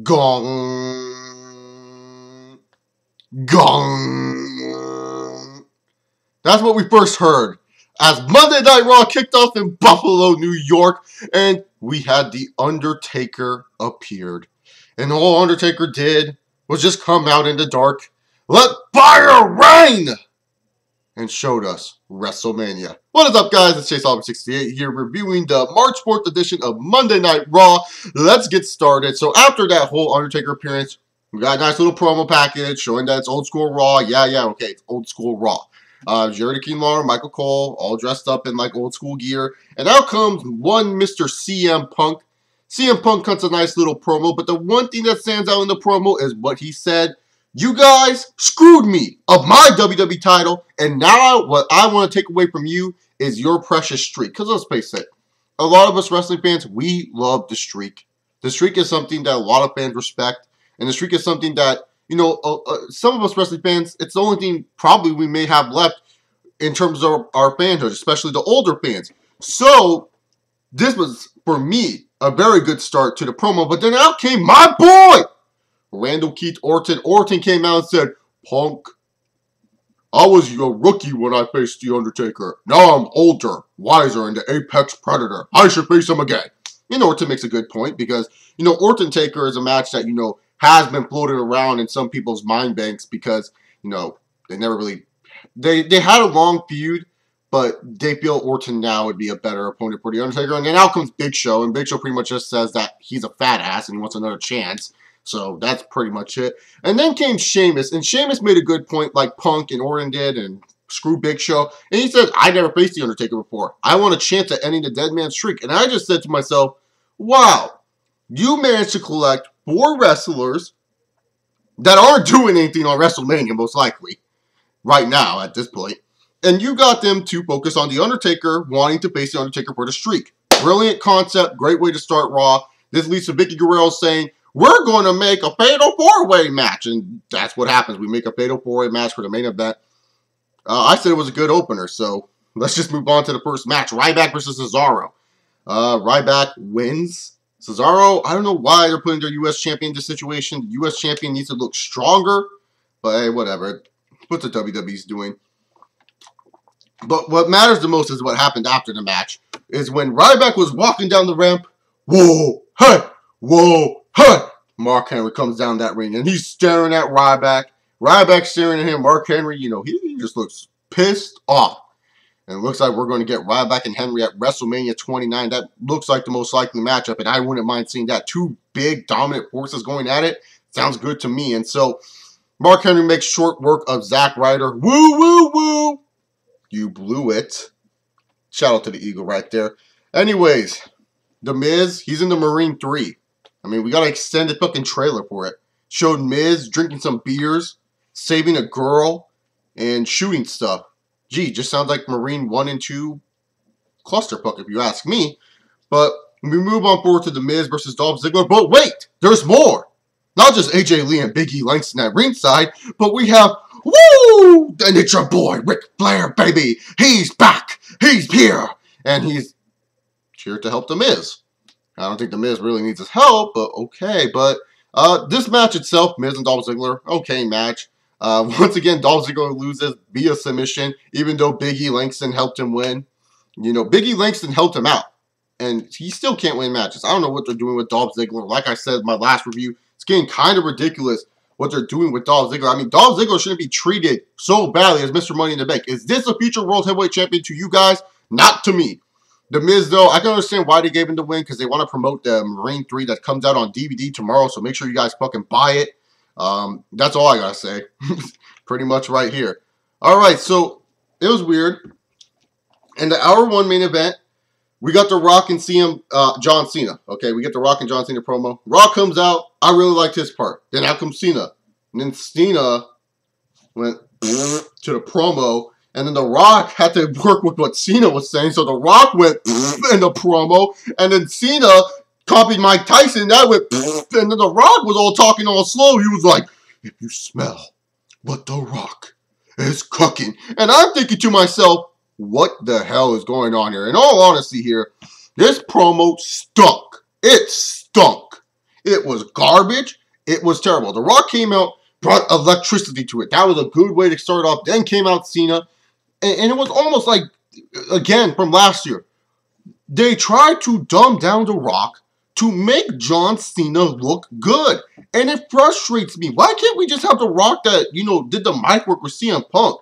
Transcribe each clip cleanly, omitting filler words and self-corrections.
Gong. Gong. That's what we first heard as Monday Night Raw kicked off in Buffalo, New York, and we had The Undertaker appeared. And all Undertaker did was just come out in the dark, let fire rain, and showed us WrestleMania. What is up, guys? It's Chase Oliver 68 here reviewing the March 4th edition of Monday Night Raw. Let's get started. So after that whole Undertaker appearance, we got a nice little promo package showing that it's old school Raw. Yeah, okay, it's old school Raw. Jerry the King Lawler, Michael Cole, all dressed up in like old school gear. And out comes one Mr. CM Punk. CM Punk cuts a nice little promo, but the one thing that stands out in the promo is what he said. You guys screwed me of my WWE title, and now what I want to take away from you is your precious streak. Because let's face it, a lot of us wrestling fans, we love the streak. The streak is something that a lot of fans respect, and the streak is something that, you know, some of us wrestling fans, it's the only thing probably we may have left in terms of our fanhood, especially the older fans. So, this was, for me, a very good start to the promo, but then out came my boy! Randall Keith Orton. Orton came out and said, Punk, I was a rookie when I faced The Undertaker. Now I'm older, wiser, and the apex predator. I should face him again. You know, Orton makes a good point because, you know, Orton Taker is a match that, you know, has been floated around in some people's mind banks because, you know, they never really, they had a long feud, but they feel Orton now would be a better opponent for The Undertaker. And then out comes Big Show, and Big Show pretty much just says that he's a fat ass and he wants another chance. So that's pretty much it. And then came Sheamus, and Sheamus made a good point like Punk and Orton did, and screw Big Show. And he said, I never faced The Undertaker before. I want a chance at ending the dead man's streak. And I just said to myself, wow, you managed to collect 4 wrestlers that aren't doing anything on WrestleMania, most likely, right now at this point. And you got them to focus on The Undertaker wanting to face The Undertaker for the streak. Brilliant concept, great way to start Raw. This leads to Vicky Guerrero saying, we're going to make a Fatal 4-Way match. And that's what happens. We make a Fatal 4-Way match for the main event. I said it was a good opener, so let's just move on to the first match. Ryback versus Cesaro. Ryback wins. Cesaro, I don't know why they're putting their U.S. champion in this situation. The U.S. champion needs to look stronger. But hey, whatever. What the WWE's doing. But what matters the most is what happened after the match. Is when Ryback was walking down the ramp. Whoa, hey, whoa. Huh! Mark Henry comes down that ring, and he's staring at Ryback. Ryback staring at him. Mark Henry, you know, he just looks pissed off. And it looks like we're going to get Ryback and Henry at WrestleMania 29. That looks like the most likely matchup, and I wouldn't mind seeing that. 2 big, dominant forces going at it. Sounds good to me. And so, Mark Henry makes short work of Zack Ryder. Woo, woo, woo! You blew it. Shout out to the Eagle right there. Anyways, The Miz, he's in the Marine 3. I mean, we got an extended fucking trailer for it. Showed Miz drinking some beers, saving a girl, and shooting stuff. Gee, just sounds like Marine 1 and 2 clusterfuck if you ask me. But we move on forward to The Miz versus Dolph Ziggler. But wait, there's more. Not just AJ Lee and Big E Langston at ringside, but we have, woo! And it's your boy, Ric Flair, baby. He's back. He's here. And he's here to help The Miz. I don't think The Miz really needs his help, but okay. But this match itself, Miz and Dolph Ziggler, okay match. Once again, Dolph Ziggler loses via submission, even though Big E Langston helped him win. You know, Big E Langston helped him out, and he still can't win matches. I don't know what they're doing with Dolph Ziggler. Like I said in my last review, it's getting kind of ridiculous what they're doing with Dolph Ziggler. I mean, Dolph Ziggler shouldn't be treated so badly as Mr. Money in the Bank. Is this a future World Heavyweight Champion to you guys? Not to me. The Miz, though, I can understand why they gave him the win, because they want to promote the Marine 3 that comes out on DVD tomorrow, so make sure you guys fucking buy it. That's all I gotta say. Pretty much right here. Alright, so, it was weird. In the Hour 1 main event, we got The Rock and John Cena. Okay, we get The Rock and John Cena promo. Rock comes out. I really liked his part. Then out comes Cena. And then Cena went to the promo. And then The Rock had to work with what Cena was saying. So The Rock went in the promo. And then Cena copied Mike Tyson. That went and then The Rock was all talking all slow. He was like, if you smell what The Rock is cooking. And I'm thinking to myself, what the hell is going on here? In all honesty here, this promo stunk. It stunk. It was garbage. It was terrible. The Rock came out, brought electricity to it. That was a good way to start off. Then came out Cena. And it was almost like, again, from last year. They tried to dumb down The Rock to make John Cena look good. And it frustrates me. Why can't we just have The Rock that, did the mic work with CM Punk?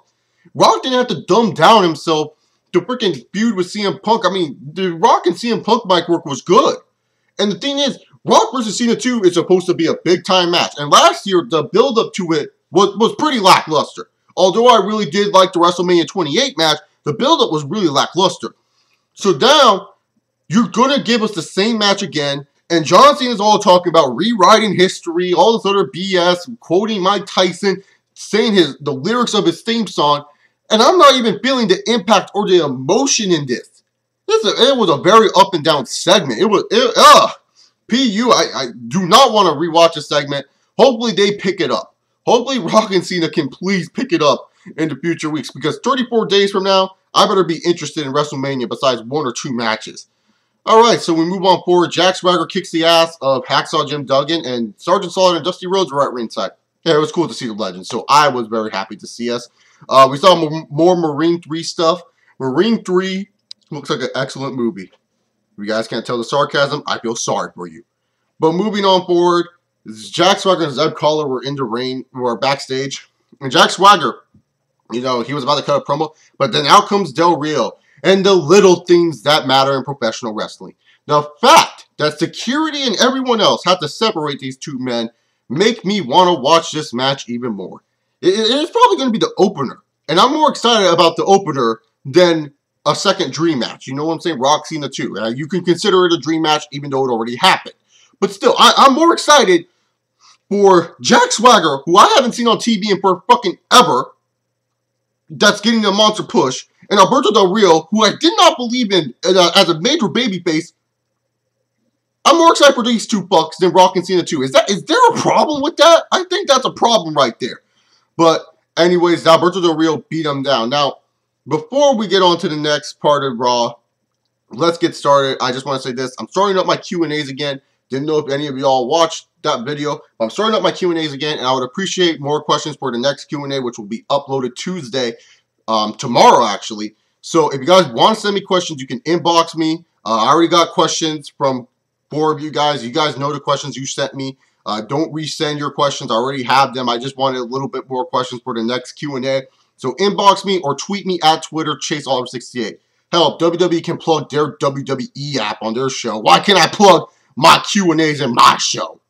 Rock didn't have to dumb down himself to freaking feud with CM Punk. I mean, The Rock and CM Punk mic work was good. And the thing is, Rock versus Cena 2 is supposed to be a big-time match. And last year, the build-up to it was pretty lackluster. Although I really did like the WrestleMania 28 match, the build-up was really lackluster. So now, you're going to give us the same match again, and John Cena's all talking about rewriting history, all this other BS, quoting Mike Tyson, saying the lyrics of his theme song, and I'm not even feeling the impact or the emotion in this. It was a very up and down segment. I do not want to rewatch a segment. Hopefully they pick it up. Hopefully Rock and Cena can please pick it up in the future weeks, because 34 days from now, I better be interested in WrestleMania besides 1 or 2 matches. Alright, so we move on forward. Jack Swagger kicks the ass of Hacksaw Jim Duggan, and Sergeant Slaughter and Dusty Rhodes were at ringside. Yeah, it was cool to see the legends, so I was very happy to see us. We saw more Marine 3 stuff. Marine 3 looks like an excellent movie. If you guys can't tell the sarcasm, I feel sorry for you. But moving on forward, Jack Swagger and Zeb Collar were in the ring, were backstage. And Jack Swagger, he was about to cut a promo, but then out comes Del Rio. And the little things that matter in professional wrestling. The fact that security and everyone else had to separate these two men make me want to watch this match even more. It's probably going to be the opener. And I'm more excited about the opener than a second dream match. You know what I'm saying? Rock Cena 2. You can consider it a dream match even though it already happened. But still, I'm more excited for Jack Swagger, who I haven't seen on TV in for fucking ever, that's getting a monster push, and Alberto Del Rio, who I did not believe in as a major babyface. I'm more excited for these two fucks than Rock and Cena 2. Is there a problem with that? I think that's a problem right there. But anyways, Alberto Del Rio beat him down. Now, before we get on to the next part of Raw, let's get started. I just want to say this. I'm starting up my Q&As again. Didn't know if any of y'all watched that video. But I'm starting up my Q&As again, and I would appreciate more questions for the next Q&A, which will be uploaded Tuesday. Tomorrow, actually. So if you guys want to send me questions, you can inbox me. I already got questions from 4 of you guys. You guys know the questions you sent me. Don't resend your questions. I already have them. I just wanted a little bit more questions for the next Q&A. So inbox me or tweet me at Twitter, ChaseOliver68. Hell, WWE can plug their WWE app on their show. Why can't I plug my Q&As in my show?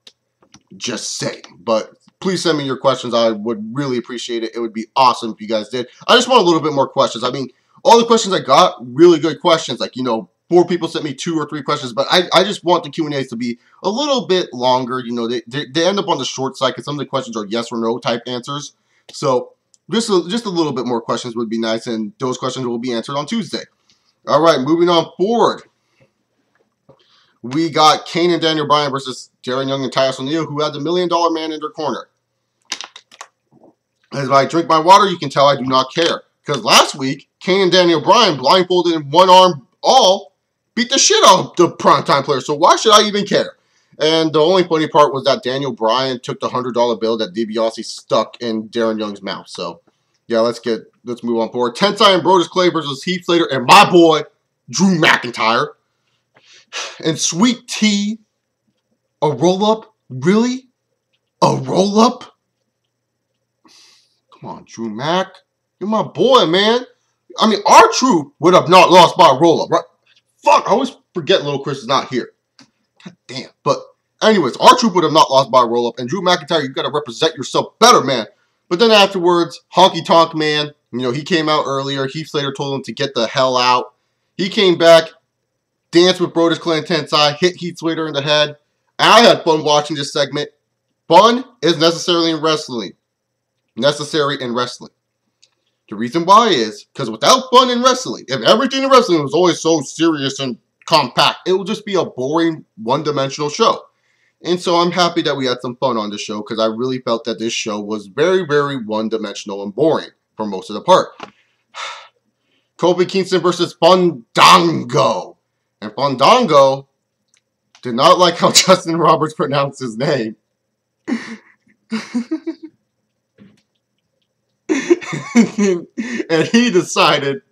Just saying. But please send me your questions. I would really appreciate it. It would be awesome if you guys did. I just want a little bit more questions. I mean, all the questions I got, really good questions. Like, 4 people sent me 2 or 3 questions. But I just want the Q&As to be a little bit longer. They end up on the short side because some of the questions are yes or no type answers. So just a little bit more questions would be nice. And those questions will be answered on Tuesday. All right, moving on forward. We got Kane and Daniel Bryan versus Darren Young and Titus O'Neil, who had the $1 Million Man in their corner. As I drink my water, you can tell I do not care. Because last week, Kane and Daniel Bryan, blindfolded in one arm all, beat the shit out of the primetime player. So why should I even care? And the only funny part was that Daniel Bryan took the $100 bill that DiBiase stuck in Darren Young's mouth. So, yeah, let's move on forward. Tensai and Brodus Clay versus Heath Slater and my boy, Drew McIntyre. And Sweet Tea, a roll-up? Really? A roll-up? Come on, Drew Mac. You're my boy, man. I mean, R-Truth would have not lost by a roll-up, right? Fuck, I always forget Little Chris is not here. God damn. But anyways, R-Truth would have not lost by a roll-up. And Drew McIntyre, you got to represent yourself better, man. But then afterwards, Honky Tonk Man, he came out earlier. Heath Slater told him to get the hell out. He came back, danced with Brodus Clay and Tensai, hit Heath Slater in the head. And I had fun watching this segment. Fun is necessary in wrestling. The reason why is because without fun in wrestling, if everything in wrestling was always so serious and compact, it would just be a boring, one-dimensional show. And so I'm happy that we had some fun on the show because I really felt that this show was very, very one-dimensional and boring for most of the part. Kofi Kingston versus Fandango. And Fandango did not like how Justin Roberts pronounced his name. And he decided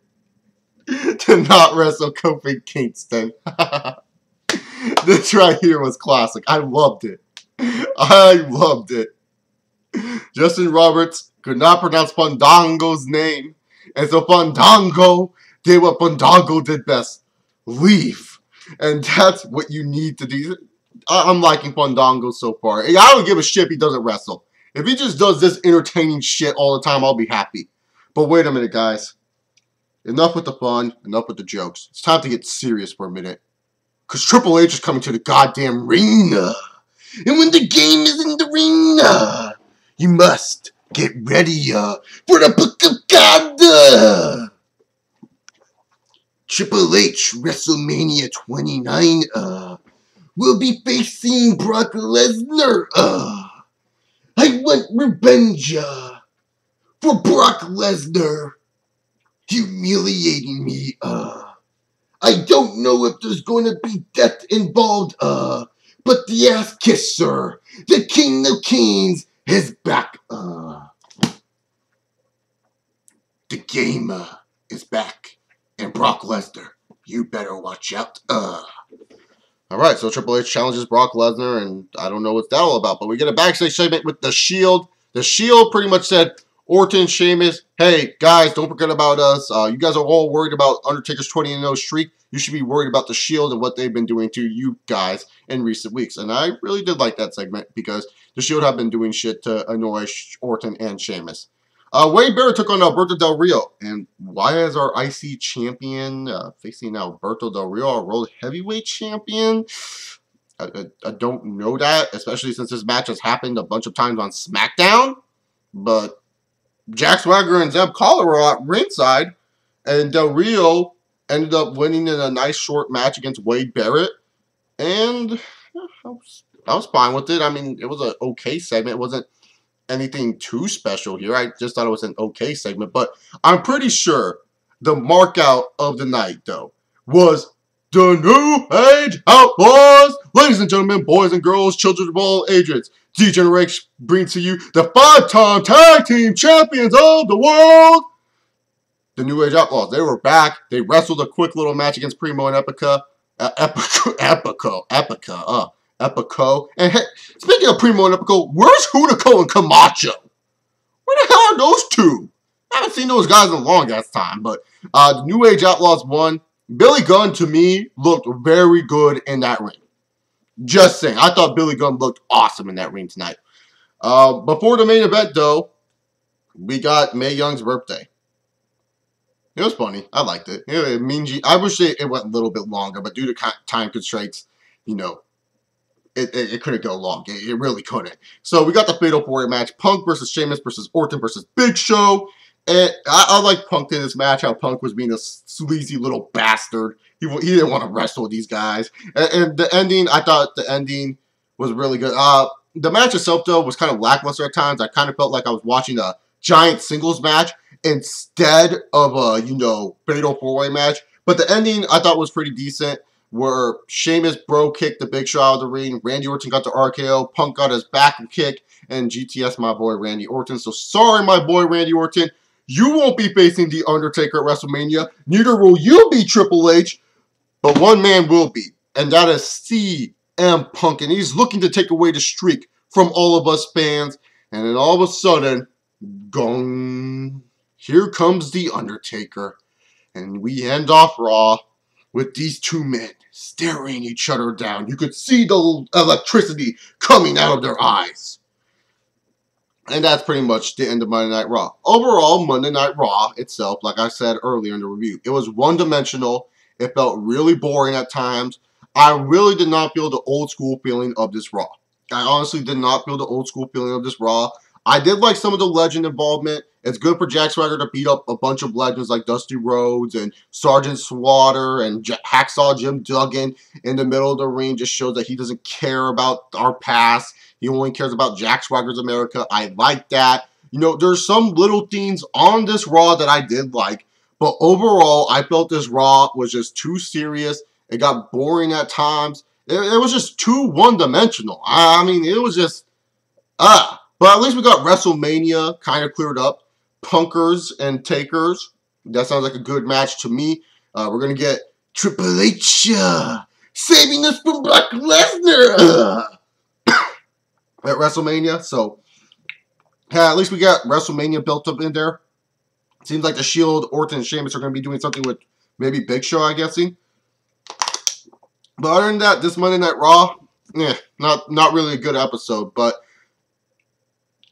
to not wrestle Kofi Kingston. This right here was classic. I loved it. I loved it. Justin Roberts could not pronounce Fandango's name. And so Fandango did what Fandango did best. Leave. And that's what you need to do. I'm liking Fandango so far. I don't give a shit if he doesn't wrestle. If he just does this entertaining shit all the time, I'll be happy. But wait a minute, guys. Enough with the fun. Enough with the jokes. It's time to get serious for a minute. Because Triple H is coming to the goddamn ring. And when the game is in the ring, you must get ready for the Book of God. Triple H WrestleMania 29 will be facing Brock Lesnar. I want revenge for Brock Lesnar humiliating me. I don't know if there's going to be death involved, but the ass kisser, the King of Kings, is back. The game is back, and Brock Lesnar, you better watch out. Alright, so Triple H challenges Brock Lesnar, and I don't know what's that all about, but we get a backstage segment with The Shield. The Shield pretty much said, Orton, Sheamus, hey, guys, don't forget about us. You guys are all worried about Undertaker's 20-0 streak. You should be worried about The Shield and what they've been doing to you guys in recent weeks. And I really did like that segment because The Shield have been doing shit to annoy Orton and Sheamus. Wade Barrett took on Alberto Del Rio. And why is our IC champion facing Alberto Del Rio, our World Heavyweight champion? I don't know that, especially since this match has happened a bunch of times on SmackDown. But Jack Swagger and Zeb Collar were at ringside, and Del Rio ended up winning in a nice short match against Wade Barrett. And I was fine with it. I mean, it was an okay segment. It wasn't anything too special here. I just thought it was an okay segment. But I'm pretty sure the markout of the night, though, was the New Age Outlaws. Ladies and gentlemen, boys and girls, children of all ages, D-Generation brings to you the 5-time tag team champions of the world, the New Age Outlaws. They were back. They wrestled a quick little match against Primo and Epica. Epico. And hey, speaking of Primo and Epico, where's Hunico and Camacho? Where the hell are those two? I haven't seen those guys in a long ass time. But the New Age Outlaws won. Billy Gunn, to me, looked very good in that ring. Just saying. I thought Billy Gunn looked awesome in that ring tonight. Before the main event, though, we got Mae Young's birthday. It was funny. I liked it. I wish it went a little bit longer, but due to time constraints, you know, it couldn't go long. It really couldn't. So we got the Fatal 4-Way match. Punk versus Sheamus versus Orton versus Big Show. And I like Punk in this match, how Punk was being a sleazy little bastard. He didn't want to wrestle with these guys. And the ending, I thought the ending was really good. The match itself, though, was kind of lackluster at times. I kind of felt like I was watching a giant singles match instead of a, Fatal 4-Way match. But the ending, I thought, was pretty decent, where Sheamus kicked the Big Show out of the ring. Randy Orton got the RKO. Punk got his back kick. And GTS, my boy, Randy Orton. So sorry, my boy, Randy Orton. You won't be facing The Undertaker at WrestleMania. Neither will you be, Triple H. But one man will be. And that is CM Punk. And he's looking to take away the streak from all of us fans. And then all of a sudden, gong. Here comes The Undertaker. And we end off Raw with these two men staring each other down. You could see the electricity coming out of their eyes. And that's pretty much the end of Monday Night Raw. Overall, Monday Night Raw itself, like I said earlier in the review, it was one-dimensional. It felt really boring at times. I really did not feel the old school feeling of this Raw. I honestly did not feel the old school feeling of this Raw. I did like some of the legend involvement. It's good for Jack Swagger to beat up a bunch of legends like Dusty Rhodes and Sergeant Slaughter and Hacksaw Jim Duggan in the middle of the ring. Just shows that he doesn't care about our past. He only cares about Jack Swagger's America. I like that. There's some little things on this Raw that I did like. But overall, I felt this Raw was just too serious. It got boring at times. It was just too one-dimensional. I mean, it was just, But at least we got WrestleMania kind of cleared up. Punkers and Takers. That sounds like a good match to me. We're going to get Triple H saving us from Brock Lesnar at WrestleMania. So, yeah, at least we got WrestleMania built up in there. Seems like the Shield, Orton, and Sheamus are going to be doing something with maybe Big Show, I'm guessing. But other than that, this Monday Night Raw, not really a good episode, but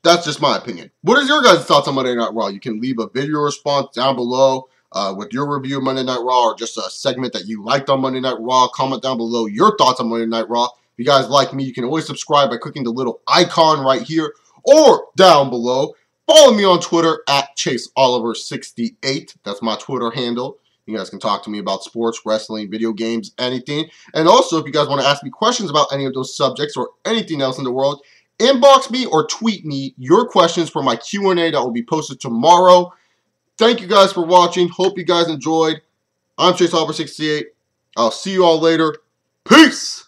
that's just my opinion. What is your guys' thoughts on Monday Night Raw? You can leave a video response down below with your review of Monday Night Raw or just a segment that you liked on Monday Night Raw. Comment down below your thoughts on Monday Night Raw. If you guys like me, you can always subscribe by clicking the little icon right here or down below. Follow me on Twitter at ChaseOliver68. That's my Twitter handle. You guys can talk to me about sports, wrestling, video games, anything. And also, if you guys want to ask me questions about any of those subjects or anything else in the world, inbox me or tweet me your questions for my Q&A that will be posted tomorrow. Thank you guys for watching. Hope you guys enjoyed. I'm ChaseOliver68. I'll see you all later. Peace!